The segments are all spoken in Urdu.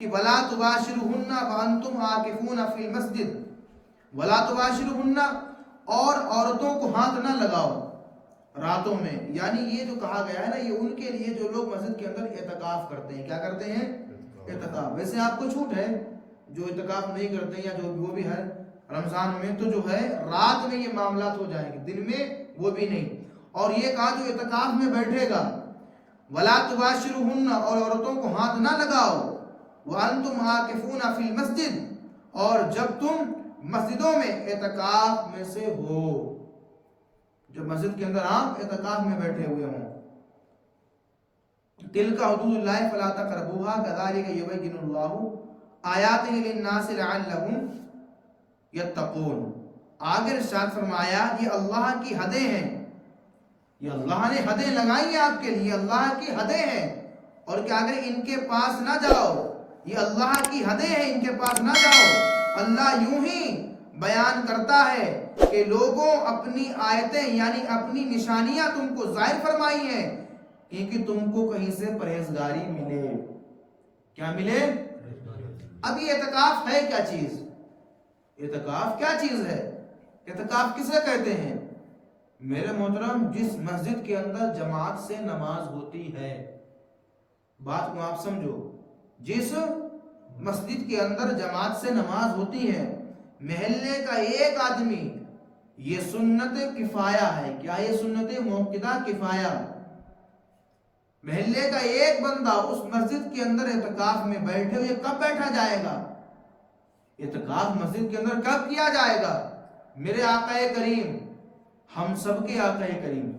ولا تباشرهن وانتم عاکفون فی المسجد، ولا تباشرهن، اور عورتوں کو ہاتھ نہ لگاؤ راتوں میں. یعنی یہ جو کہا گیا ہے نا، یہ ان کے لیے جو لوگ مسجد کے اندر اعتکاف کرتے ہیں. کیا کرتے ہیں؟ اعتکاف. ویسے آپ کو چھوٹ ہے جو اعتکاف نہیں کرتے یا جو وہ بھی ہے رمضان میں، تو جو ہے رات میں یہ معاملات ہو جائیں گے، دن میں وہ بھی نہیں. اور یہ کہا جو اعتکاف میں بیٹھے گا، ولا تباشرهن، اور عورتوں کو ہاتھ نہ لگاؤ، وانتم عاکفون فی المسجد، اور جب تم مسجدوں میں اعتکاف میں سے ہو، جو مسجد کے اندر آپ اعتکاف میں بیٹھے ہوئے ہوں. تلک حدود اللہ فلا تقربوها كذلك يبين الله آیاتہ للناس لعلهم یتقون. آگے ارشاد فرمایا یہ اللہ کی حدیں ہیں، یہ اللہ نے حدیں لگائی ہیں آپ کے لیے، اللہ کی حدیں ہیں. اور کہ اگر ان کے پاس نہ جاؤ، یہ اللہ کی حدیں ہیں، ان کے پاس نہ جاؤ. اللہ یوں ہی بیان کرتا ہے کہ لوگوں اپنی آیتیں یعنی اپنی نشانیاں تم کو ظاہر فرمائی ہیں کیونکہ تم کو کہیں سے پرہیزگاری ملے. کیا ملے؟ اب یہ اعتکاف ہے کیا چیز؟ اعتکاف کیا چیز ہے؟ اعتکاف کسے کہتے ہیں؟ میرے محترم، جس مسجد کے اندر جماعت سے نماز ہوتی ہے، بات کو آپ سمجھو، جس مسجد کے اندر جماعت سے نماز ہوتی ہے، محلے کا ایک آدمی، یہ سنت کفایہ ہے. کیا یہ سنت موقدہ کفایہ؟ محلے کا ایک بندہ اس مسجد کے اندر اعتکاف میں بیٹھے ہوئے کب بیٹھا جائے گا؟ اعتکاف مسجد کے اندر کب کیا جائے گا؟ میرے آقا کریم، ہم سب کے آقا کریم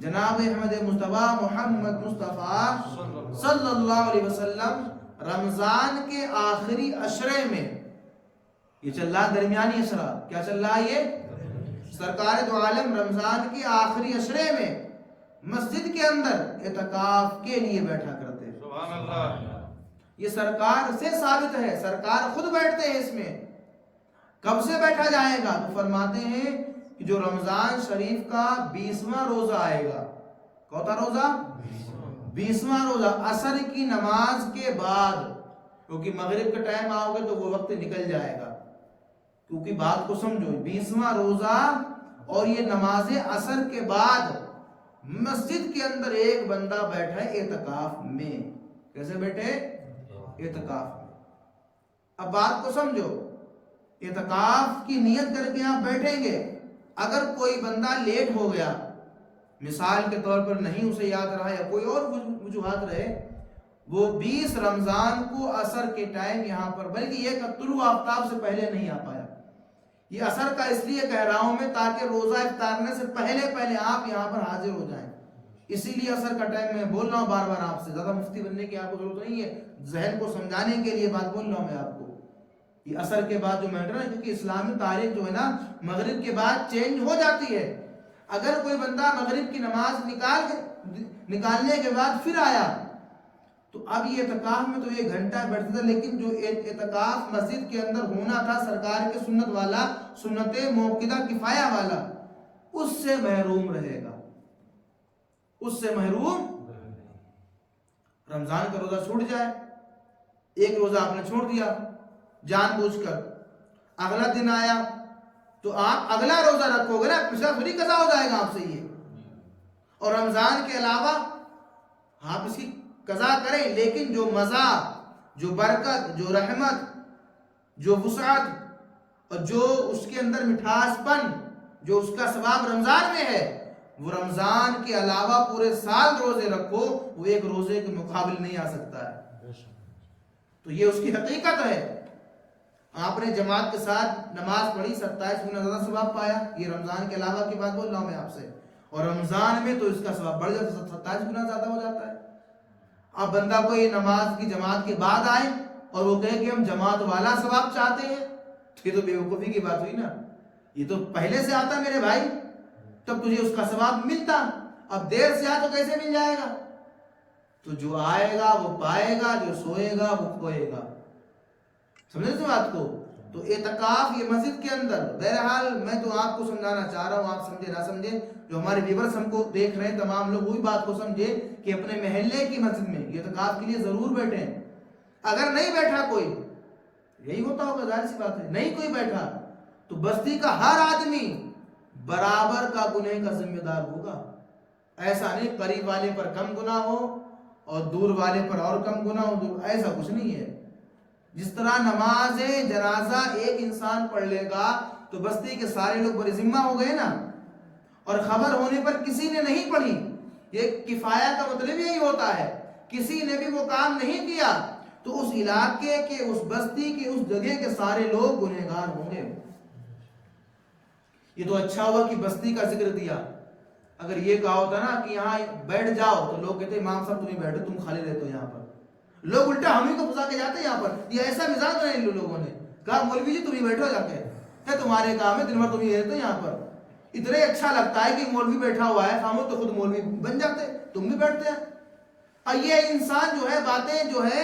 جناب احمد مصطفیٰ محمد مصطفیٰ صلی اللہ علیہ وسلم رمضان کے آخری عشرے میں، یہ چل رہا درمیانی عشرہ، کیا چل رہا ہے؟ یہ سرکار دو عالم رمضان کے آخری عشرے میں مسجد کے اندر اعتکاف کے لیے بیٹھا کرتے. سبحان اللہ. یہ سرکار سے ثابت ہے، سرکار خود بیٹھتے ہیں اس میں. کب سے بیٹھا جائے گا؟ تو فرماتے ہیں کہ جو رمضان شریف کا 20واں روزہ آئے گا. کون روزہ؟ 20واں روزہ، عصر کی نماز کے بعد، کیونکہ مغرب کا ٹائم آؤ گے تو وہ وقت نکل جائے گا. کیونکہ بات کو سمجھو، 20واں روزہ اور یہ نماز عصر کے بعد مسجد کے اندر ایک بندہ بیٹھا ہے اعتکاف میں. کیسے بیٹھے؟ اعتکاف میں. اب بات کو سمجھو، اعتکاف کی نیت کر کے آپ بیٹھیں گے. اگر کوئی بندہ لیٹ ہو گیا، مثال کے طور پر نہیں اسے یاد رہا یا کوئی اور وجوہات رہے، وہ 20 رمضان کو عصر کے ٹائم یہاں پر، بلکہ یہ کہ طلوع آفتاب سے پہلے نہیں آ پایا. یہ عصر کا اس لیے کہہ رہا ہوں میں تاکہ روزہ افطارنے سے پہلے آپ یہاں پر حاضر ہو جائیں. اسی لیے عصر کا ٹائم میں بول رہا ہوں بار بار آپ سے. زیادہ مفتی بننے کی آپ کو ضرورت نہیں ہے، ذہن کو سمجھانے کے لیے بات بول رہا ہوں میں آپ کو. یہ عصر کے بعد جو میٹر ہے، کیونکہ اسلامی تاریخ جو ہے نا مغرب کے بعد چینج ہو جاتی ہے. اگر کوئی بندہ مغرب کی نماز نکالنے کے بعد پھر آیا تو اب یہ اعتکاف میں تو 1 گھنٹہ بیٹھتا تھا، لیکن جو اعتکاف مسجد کے اندر ہونا تھا سرکار کے سنت والا، سنت موقدہ کفایہ والا، اس سے محروم رہے گا. اس سے محروم. رمضان کا روزہ چھوٹ جائے، ایک روزہ آپ نے چھوڑ دیا جان بوجھ کر، اگلا دن آیا تو آپ اگلا روزہ رکھو گے نا، پچھلا تھوڑی قضا ہو جائے گا آپ سے یہ. اور رمضان کے علاوہ آپ اس کی قضا کریں، لیکن جو مزہ، جو برکت، جو رحمت، جو وسعت اور جو اس کے اندر مٹھاس پن، جو اس کا ثواب رمضان میں ہے، وہ رمضان کے علاوہ پورے سال روزے رکھو، وہ ایک روزے کے مقابل نہیں آ سکتا ہے. تو یہ اس کی حقیقت ہے. آپ نے جماعت کے ساتھ نماز پڑھی، 27 گنا زیادہ ثواب پایا. یہ رمضان کے علاوہ کی بات بول رہا ہوں میں آپ سے. اور رمضان میں تو اس کا ثواب بڑھ جاتا ہے، 27 گنا زیادہ ہو جاتا ہے. اب بندہ کوئی نماز کی جماعت کے بعد آئے اور وہ کہے کہ ہم جماعت والا ثواب چاہتے ہیں، یہ تو بے وقوفی کی بات ہوئی نا. یہ تو پہلے سے آتا میرے بھائی، تب تجھے اس کا ثواب ملتا. اب دیر سے آ تو کیسے مل جائے گا؟ تو جو آئے گا وہ پائے گا، جو سوئے گا وہ کھوئے گا. سمجھے اس بات کو؟ تو اعتکاف یہ مسجد کے اندر، بہرحال میں تو آپ کو سمجھانا چاہ رہا ہوں، آپ سمجھے نہ سمجھے، جو ہمارے ویورز ہم کو دیکھ رہے ہیں تمام لوگ وہی بات کو سمجھے کہ اپنے محلے کی مسجد میں اعتکاف کے لیے ضرور بیٹھیں. اگر نہیں بیٹھا کوئی، یہی ہوتا ہوگا، ظاہر سی بات ہے، نہیں کوئی بیٹھا تو بستی کا ہر آدمی برابر کا گناہ کا ذمہ دار ہوگا۔ ایسا نہیں قریب والے پر کم گناہ ہو اور دور والے پر اور کم گناہ ہو، ایسا کچھ نہیں ہے۔ جس طرح نماز جنازہ ایک انسان پڑھ لے گا تو بستی کے سارے لوگ بڑے ذمہ ہو گئے نا، اور خبر ہونے پر کسی نے نہیں پڑھی، یہ کفایہ کا مطلب یہی ہوتا ہے، کسی نے بھی وہ کام نہیں کیا تو اس علاقے کے، اس بستی کے، اس جگہ کے سارے لوگ گنہگار ہوں گے۔ یہ تو اچھا ہوا کہ بستی کا ذکر دیا، اگر یہ کہا ہوتا نا کہ یہاں بیٹھ جاؤ تو لوگ کہتے امام صاحب تم ہی بیٹھو، تم خالی رہتے ہو یہاں پر، لوگ الٹا ہم ہی کو پھنسا کے جاتے ہیں یہاں پر۔ یہ ایسا مزاج بنا ان لوگوں نے، کہا مولوی جی تم ہی بیٹھو جا کے، ہے تمہارے کام ہے، دن بھر تم ہی رہتے ہو یہاں پر۔ اتنے اچھا لگتا ہے کہ مولوی بیٹھا ہوا ہے، خاموش تو خود مولوی بن جاتے، تم بھی بیٹھتے ہیں۔ اور یہ انسان جو ہے باتیں جو ہے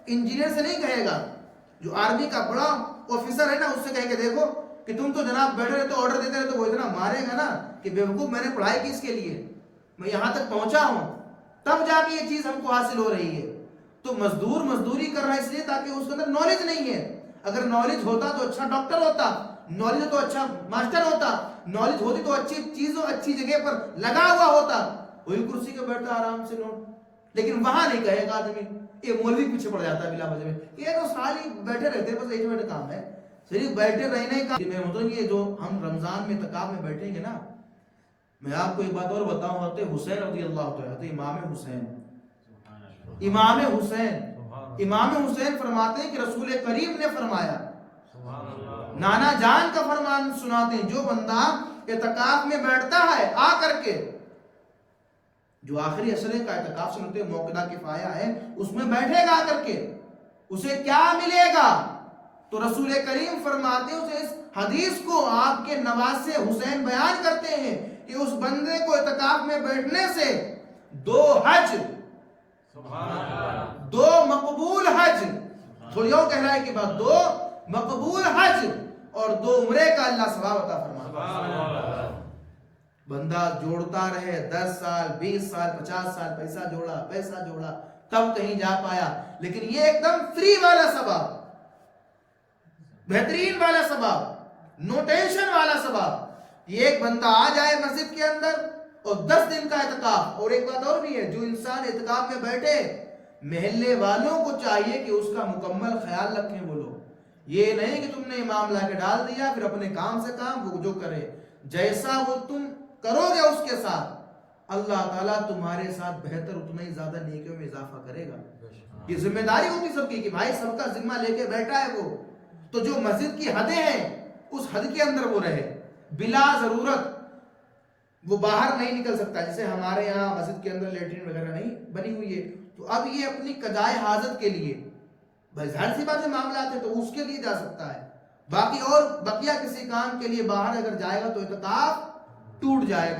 انجینئر سے نہیں کہے گا، جو آرمی کا بڑا آفیسر ہے نا اس سے کہے کہ دیکھو کہ تم تو جناب بیٹھے رہتے آرڈر دیتے رہتے، وہ اتنا مارے گا نا کہ بیوقوف میں نے پڑھائی کی اس کے لیے، میں یہاں تک پہنچا ہوں، تب جا کے یہ چیز ہم کو حاصل ہو رہی ہے۔ تو مزدور مزدوری کر رہا ہے اس لیے تاکہ اس کے اندر نالج نہیں ہے، اگر نالج ہوتا تو اچھا ڈاکٹر ہوتا، نالج تو اچھا ماسٹر ہوتا، نالج ہوتی تو اچھی چیزوں اچھی جگہ پر لگا ہوا ہوتا، وہی کرسی پہ بیٹھتا آرام سے نوٹ۔ لیکن وہاں نہیں کہے گا آدمی، یہ مولوی پیچھے پڑ جاتا ہے بلا وجہ میں، یہ تو ساری بیٹھے رہتے ہیں، بس ایک بیٹھے کام ہے، صرف بیٹھے رہنے کا۔ میں مطلب یہ جو ہم رمضان میں اعتکاف میں بیٹھیں گے نا، میں آپ کو ایک بات اور بتاؤں، حضرت حسین رضی اللہ تعالیٰ، امام حسین فرماتے ہیں کہ رسول کریم نے فرمایا، نانا جان کا فرمان سناتے ہیں، جو بندہ اعتکاف میں بیٹھتا ہے آ کر کے، جو آخری اشرے کا اعتکاف سنتے ہیں، موقع کفایہ ہے، اس میں بیٹھے گا آ کر کے، اسے کیا ملے گا؟ تو رسول کریم فرماتے ہیں، اسے اس حدیث کو آپ کے نواسے حسین بیان کرتے ہیں کہ اس بندے کو اعتکاف میں بیٹھنے سے 2 حج، 2 مقبول حج، تھوڑی اور کہہ رہا ہے کہ بعد 2 مقبول حج اور 2 عمرے کا اللہ ثواب عطا فرماتا ہے۔ بندہ جوڑتا رہے 10 سال 20 سال 50 سال، پیسہ جوڑا تب کہیں جا پایا، لیکن یہ ایک دم فری والا ثواب، بہترین والا ثواب، نو ٹینشن والا ثواب۔ یہ ایک بندہ آ جائے مسجد کے اندر اور 10 دن کا اعتکاف، اور ایک بات اور بھی ہے، جو انسان اعتکاف میں بیٹھے محلے والوں کو چاہیے کہ اس کا مکمل خیال رکھیں وہ لوگ، یہ نہیں کہ تم نے امام لا کے ڈال دیا پھر اپنے کام سے کام، وہ جو کرے جیسا وہ تم کرو گے اس کے ساتھ اللہ تعالیٰ تمہارے ساتھ بہتر اتنا ہی زیادہ نیکیوں میں اضافہ کرے گا۔ یہ ذمہ داری ہوتی سب کی کہ بھائی سب کا ذمہ لے کے بیٹھا ہے وہ، تو جو مسجد کی حدیں ہیں اس حد کے اندر وہ رہے، بلا ضرورت وہ باہر نہیں نکل سکتا، جیسے ہمارے یہاں مسجد کے اندر لیٹرین وغیرہ نہیں بنی ہوئی ہے، تو اب یہ اپنی قضائے حاجت کے لیے، بھائی ظاہر سی بات ہے معاملات ہے تو اس کے لیے جا سکتا ہے، باقی اور بقیہ کسی کام کے لیے باہر اگر جائے گا تو اعتکاف ٹوٹ جائے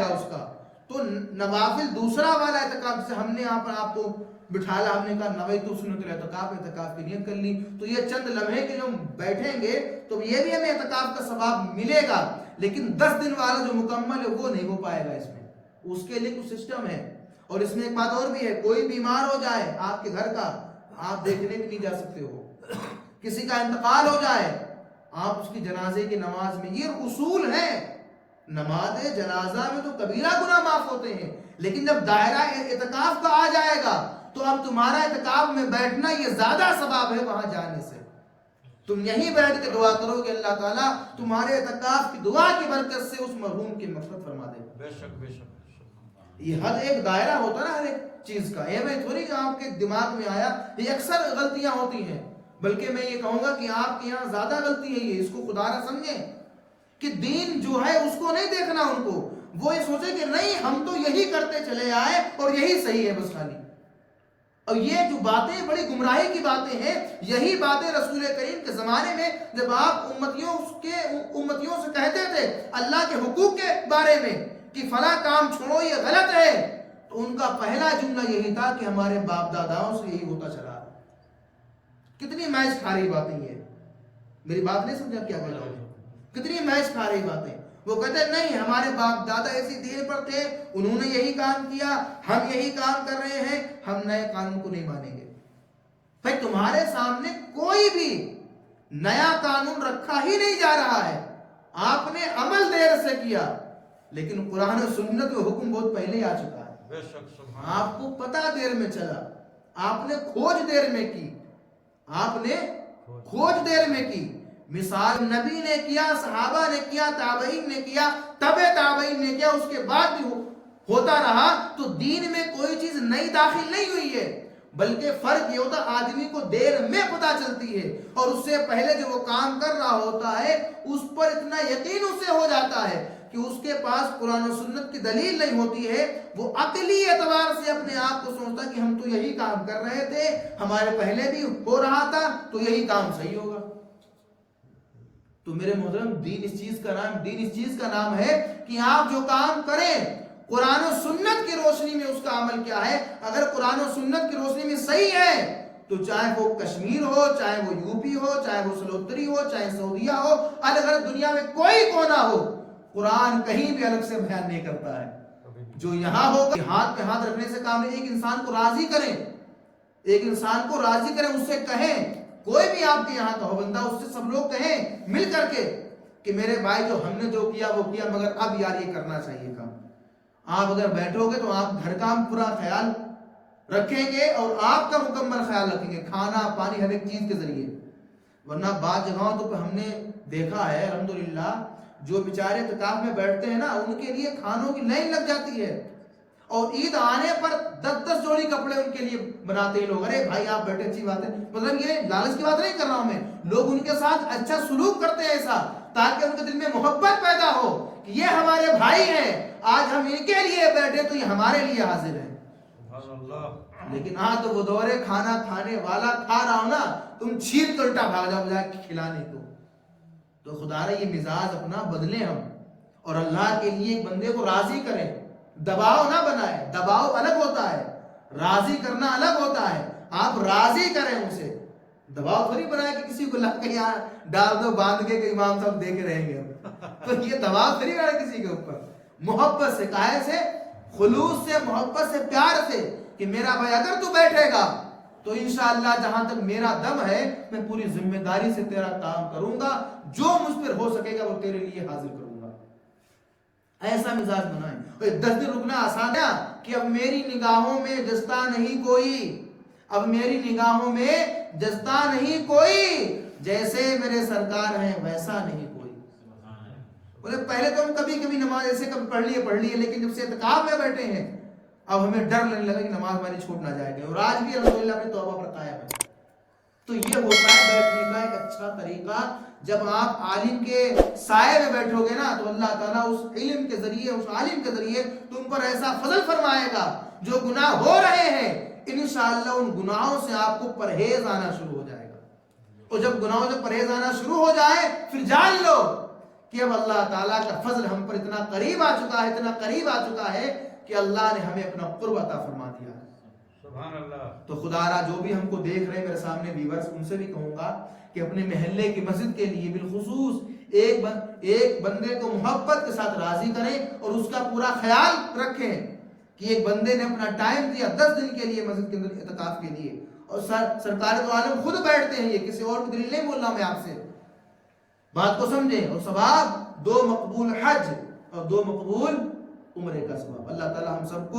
گا اس کا۔ تو نوافل دوسرا والا اعتکاف، جسے ہم نے یہاں پر آپ کو بٹھالا، ہم نے کہا نویت سنت اعتکاف کی نیت کر لی، تو یہ چند لمحے کے جو بیٹھیں گے تو یہ بھی ہمیں اعتکاف کا ثواب ملے گا، لیکن 10 دن والا جو مکمل ہے وہ نہیں ہو پائے گا اس میں، اس کے لیے کچھ سسٹم ہے۔ اور اس میں ایک بات اور بھی ہے، کوئی بیمار ہو جائے آپ کے گھر کا، آپ دیکھنے بھی نہیں جا سکتے ہو، کسی کا انتقال ہو جائے آپ اس کی جنازے کی نماز میں، یہ اصول ہے، نماز جنازہ میں تو کبیرہ گناہ معاف ہوتے ہیں، لیکن جب دائرہ اعتکاف کا آ جائے گا تو اب تمہارا اعتکاف میں بیٹھنا یہ زیادہ ثواب ہے وہاں جانے سے۔ تم یہیں بیٹھ کے دعا کرو کہ اللہ تعالیٰ تمہارے اعتکاف کی دعا کی برکت سے اس مرحوم کی مغفرت فرما دے۔ بے شک یہ ہر ایک دائرہ ہوتا ہے نا ہر ایک چیز کا، یہ میں تھوڑی کہ آپ کے دماغ میں آیا، یہ اکثر غلطیاں ہوتی ہیں، بلکہ میں یہ کہوں گا کہ آپ کے یہاں زیادہ غلطی ہے، یہ اس کو خدا نہ سمجھیں کہ دین جو ہے اس کو نہیں دیکھنا ان کو، وہ یہ سوچے کہ نہیں ہم تو یہی کرتے چلے آئے اور یہی صحیح ہے بس خالی۔ اور یہ جو باتیں بڑی گمراہی کی باتیں ہیں، یہی باتیں رسول کریم کے زمانے میں جب آپ امتیوں سے کہتے تھے اللہ کے حقوق کے بارے میں کہ فلاں کام چھوڑو یہ غلط ہے، تو ان کا پہلا جملہ یہی تھا کہ ہمارے باپ داداؤں سے یہی ہوتا چلا۔ کتنی میچ کھا رہی باتیں یہ، میری بات نہیں سمجھا کیا کہہ رہا ہوں، کتنی میچ کھا رہی باتیں۔ وہ کہتے ہیں نہیں ہمارے باپ دادا ایسی دین پر تھے، انہوں نے یہی کام کیا، ہم یہی کام کر رہے ہیں، ہم نئے قانون کو نہیں مانیں گے۔ تمہارے سامنے کوئی بھی نیا قانون رکھا ہی نہیں جا رہا ہے. آپ نے عمل دیر سے کیا لیکن قرآن و سنت میں حکم بہت پہلے ہی آ چکا ہے. آپ کو پتہ دیر میں چلا, آپ نے کھوج دیر میں کی, آپ نے کھوج دیر میں کی. مثال نبی نے کیا, صحابہ نے کیا, تابعین نے کیا, تبع تابعین نے کیا, اس کے بعد بھی ہوتا رہا. تو دین میں کوئی چیز نئی داخل نہیں ہوئی ہے, بلکہ فرق یہ ہوتا آدمی کو دیر میں پتہ چلتی ہے, اور اس سے پہلے جو وہ کام کر رہا ہوتا ہے اس پر اتنا یقین اسے ہو جاتا ہے کہ اس کے پاس قرآن و سنت کی دلیل نہیں ہوتی ہے. وہ عقلی اعتبار سے اپنے آپ کو سوچتا کہ ہم تو یہی کام کر رہے تھے, ہمارے پہلے بھی ہو رہا تھا, تو یہی کام صحیح ہوگا. تو میرے محترم, دین اس چیز کا نام ہے کہ آپ جو کام کریں قرآن و سنت کی روشنی میں اس کا عمل کیا ہے. اگر قرآن و سنت کی روشنی میں صحیح ہے تو چاہے وہ کشمیر ہو, چاہے وہ یو پی ہو, چاہے وہ سلوتری ہو, چاہے سعودیہ ہو, الگ الگ دنیا میں کوئی کونا ہو, قرآن کہیں بھی الگ سے بیان نہیں کرتا ہے. جو یہاں ہوگا ہاتھ پہ ہاتھ رکھنے سے کام نہیں. ایک انسان کو راضی کریں, ایک انسان کو راضی کریں, اس سے کہیں, کوئی بھی آپ کے یہاں کا ہو بندہ, اس سے سب لوگ کہیں مل کر کے کہ میرے بھائی جو ہم نے جو کیا وہ کیا, مگر اب یار یہ کرنا چاہیے کام. آپ اگر بیٹھو گے تو آپ گھر کا پورا خیال رکھیں گے اور آپ کا مکمل خیال رکھیں گے, کھانا پانی ہر ایک چیز کے ذریعے. ورنہ بعض جگہوں تو ہم نے دیکھا ہے الحمدللہ, جو بیچارے اعتکاف میں بیٹھتے ہیں نا, ان کے لیے کھانوں کی لائن لگ جاتی ہے, اور عید آنے پر 10 جوڑی کپڑے ان کے لیے بناتے ہیں لوگ. ارے بھائی آپ بیٹھے, اچھی بات ہے, مطلب یہ لالچ کی بات نہیں کر رہا ہوں میں, لوگ ان کے ساتھ اچھا سلوک کرتے ہیں ایسا تاکہ ان کے دل میں محبت پیدا ہو کہ یہ ہمارے بھائی ہیں, آج ہم ان کے لیے بیٹھے تو یہ ہمارے لیے حاضر ہیں. لیکن ہاں تو وہ دورے کھانا کھانے والا کھا رہا ہوں نا, تم چھین کر الٹا بھاگ جاؤ بجائے کھلانے کو. تو خدا رہا یہ مزاج اپنا بدلیں ہم, اور اللہ کے لیے ایک بندے کو راضی کریں, دباؤ نہ بنائے. دباؤ الگ ہوتا ہے, راضی کرنا الگ ہوتا ہے. آپ راضی کریں اسے, دباؤ تھوڑی بنائے کہ کسی کو لا کے یہاں ڈال دو باندھ کے کہ امام صاحب دیکھ رہیں گے. تو یہ دباؤ تھوڑی بنائے کسی کے اوپر. محبت سے, کہے سے, خلوص سے, محبت سے, پیار سے کہ میرا بھائی اگر تو بیٹھے گا تو انشاءاللہ جہاں تک میرا دم ہے میں پوری ذمہ داری سے تیرا کام کروں گا, جو مجھ پر ہو سکے گا وہ تیرے لیے حاضر کروں گا. ایسا مزاج بنائیں. 10 دن رکنا آسان ہے کہ اب میری نگاہوں میں جستا نہیں کوئی, اب میری نگاہوں میں جستا نہیں کوئی, جیسے میرے سرکار ہیں ویسا نہیں کوئی. بولے پہلے تو ہم کبھی کبھی نماز ایسے کبھی پڑھ لیے, لیکن جب سے اعتکاف میں بیٹھے ہیں اب ہمیں ڈر لگنے لگا کہ نماز ہماری چھوٹ نہ جائے گی, اور آج بھی الحمدللہ اپنے توبہ پر قائم ہے. تو یہ ہوتا ہے بیٹھنے کا ایک اچھا طریقہ. جب آپ عالم کے سائے میں بیٹھو گے نا تو اللہ تعالیٰ اس علم کے ذریعے, اس عالم کے ذریعے تم پر ایسا فضل فرمائے گا. جو گناہ ہو رہے ہیں انشاءاللہ ان گناہوں سے آپ کو پرہیز آنا شروع ہو جائے گا, اور جب گناہوں سے پرہیز آنا شروع ہو جائے پھر جان لو کہ اب اللہ تعالیٰ کا فضل ہم پر اتنا قریب آ چکا ہے, اتنا قریب آ چکا ہے کہ اللہ نے ہمیں اپنا قرب عطا فرما دیا ہے. سبحان اللہ. تو خدا را جو بھی ہم کو دیکھ رہے ہیں میرے سامنے ویورز, ان سے بھی کہوں گا کہ اپنے محلے کی مسجد کے لیے بالخصوص ایک بندے کو محبت کے ساتھ راضی کریں اور اس کا پورا خیال رکھیں کہ ایک بندے نے اپنا ٹائم دیا 10 دن کے لیے مسجد کے اندر اعتکاف کے لیے, اور سرکار تو عالم خود بیٹھتے ہیں, یہ کسی اور کی دلیل نہیں بول رہا میں آپ سے, بات کو سمجھیں. اور ثواب 2 مقبول حج اور 2 مقبول عمرے کا ثواب. اللہ تعالی ہم سب کو